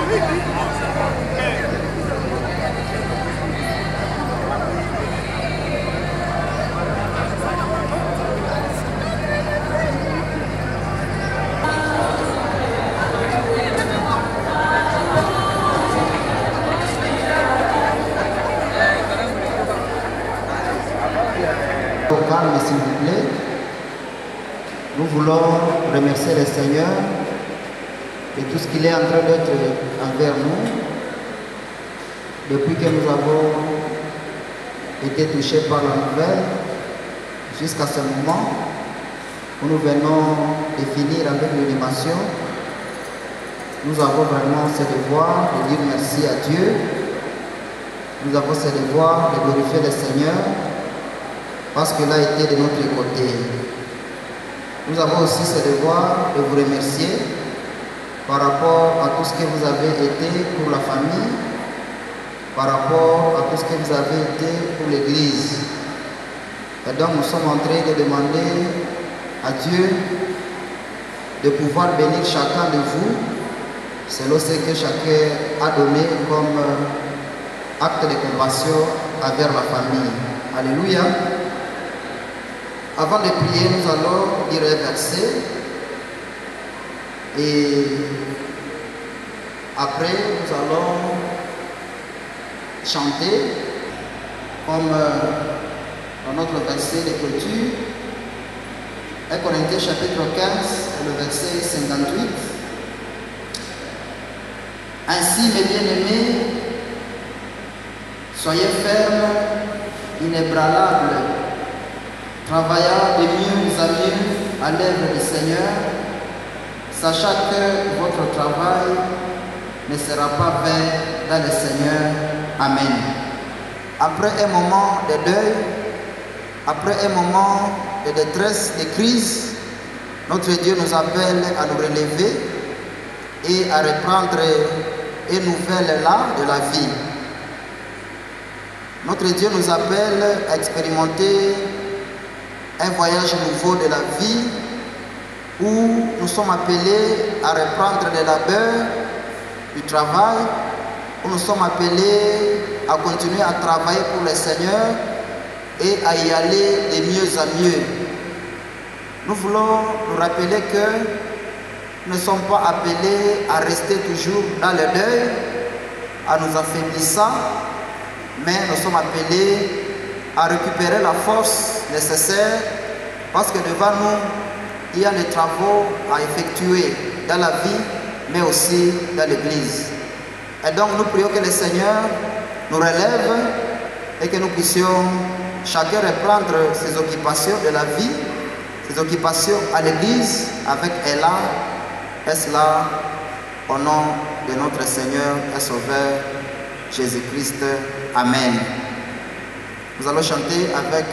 Au calme, s'il vous plaît. Nous voulons remercier le Seigneur de tout ce qu'il est en train d'être envers nous depuis que nous avons été touchés par la nouvelle jusqu'à ce moment où nous venons de finir avec l'animation. Nous avons vraiment ce devoir de dire merci à Dieu. Nous avons ce devoir de glorifier le Seigneur parce qu'il a été de notre côté. Nous avons aussi ce devoir de vous remercier par rapport à tout ce que vous avez été pour la famille, par rapport à tout ce que vous avez été pour l'Église. Et donc nous sommes en train de demander à Dieu de pouvoir bénir chacun de vous selon ce que chacun a donné comme acte de compassion envers la famille. Alléluia. Avant de prier, nous allons lire un verset et après nous allons chanter comme dans notre verset de clôture, 1 Corinthiens chapitre 15, le verset 58. Ainsi, mes bien-aimés, soyez fermes, inébranlables, travaillant de mieux en mieux à l'œuvre du Seigneur, sachant que votre travail ne sera pas vain dans le Seigneur. Amen. Après un moment de deuil, après un moment de détresse, de crise, notre Dieu nous appelle à nous relever et à reprendre une nouvelle élan de la vie. Notre Dieu nous appelle à expérimenter un voyage nouveau de la vie où nous sommes appelés à reprendre les labeurs du travail, où nous sommes appelés à continuer à travailler pour le Seigneur et à y aller de mieux en mieux. Nous voulons nous rappeler que nous ne sommes pas appelés à rester toujours dans le deuil, à nous affaiblissant, mais nous sommes appelés à récupérer la force nécessaire parce que devant nous, il y a des travaux à effectuer dans la vie, mais aussi dans l'Église. Et donc nous prions que le Seigneur nous relève et que nous puissions chacun reprendre ses occupations de la vie, ses occupations à l'Église avec élan, et cela au nom de notre Seigneur et Sauveur Jésus-Christ. Amen. Nous allons chanter avec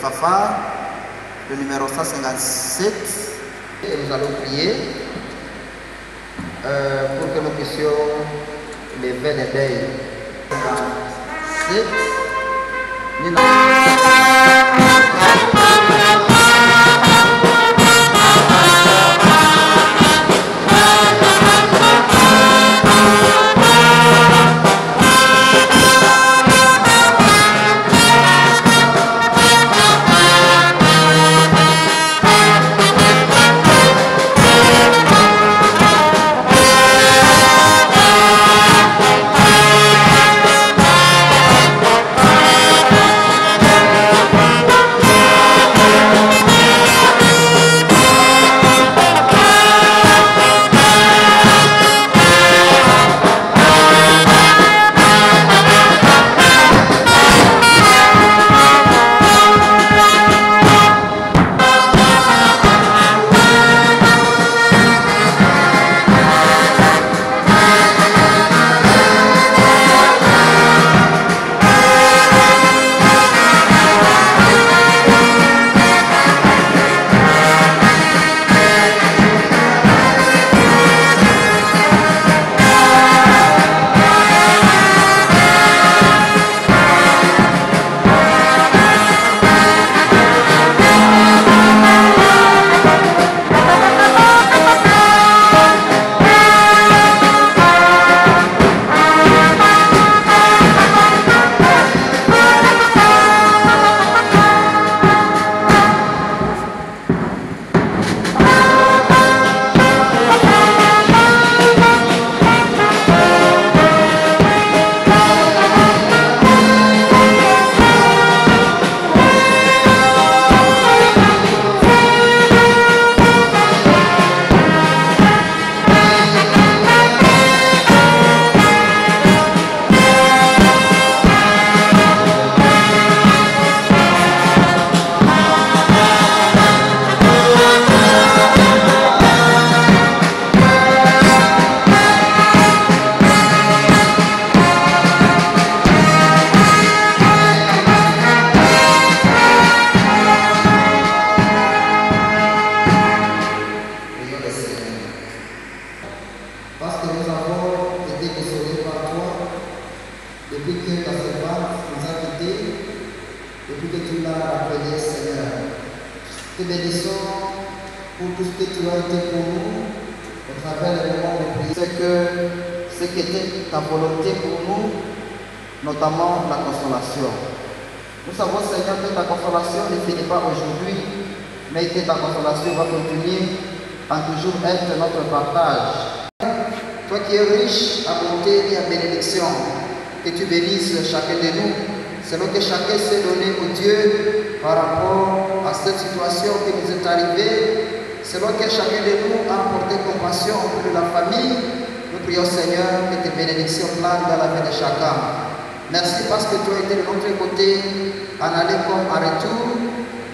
Fafa, le numéro 157, et nous allons prier pour que nous puissions lever les deuils. 157. depuis que ta servante nous a quittés, depuis que tu l'as appelé Seigneur. Te bénissons pour tout ce que tu as été pour nous, au travers des moments de prière. C'est que ce qui était ta volonté pour nous, notamment la consolation. Nous savons, Seigneur, que ta consolation ne finit pas aujourd'hui, mais que ta consolation va continuer à toujours être notre partage. Toi qui es riche à bonté et à bénédiction, que tu bénisses chacun de nous, selon que chacun s'est donné au Dieu par rapport à cette situation qui nous est arrivée, selon que chacun de nous a apporté compassion auprès de la famille. Nous prions, Seigneur, que tes bénédictions planent dans la vie de chacun. Merci parce que tu as été de notre côté, en aller comme en retour.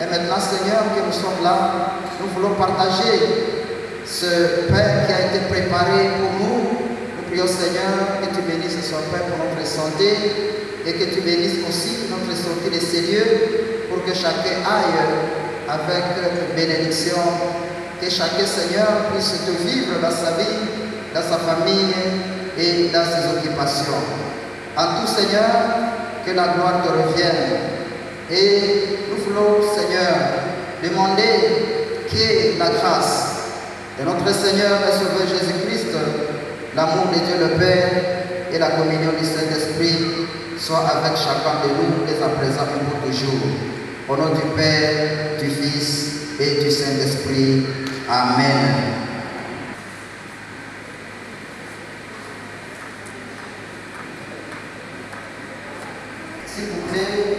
Et maintenant, Seigneur, que nous sommes là, nous voulons partager ce pain qui a été préparé pour nous. Nous prions, Seigneur, que tu bénisses ce pain pour notre santé et que tu bénisses aussi notre sortie de ces lieux pour que chacun aille avec bénédiction. Que chacun, Seigneur, puisse te vivre dans sa vie, dans sa famille et dans ses occupations. En tout, Seigneur, que la gloire te revienne. Et nous voulons, Seigneur, demander que la grâce de notre Seigneur et Sauveur Jésus-Christ, l'amour de Dieu le Père et la communion du Saint-Esprit soient avec chacun de nous dès à présent et pour toujours. Au nom du Père, du Fils et du Saint-Esprit. Amen. S'il vous plaît,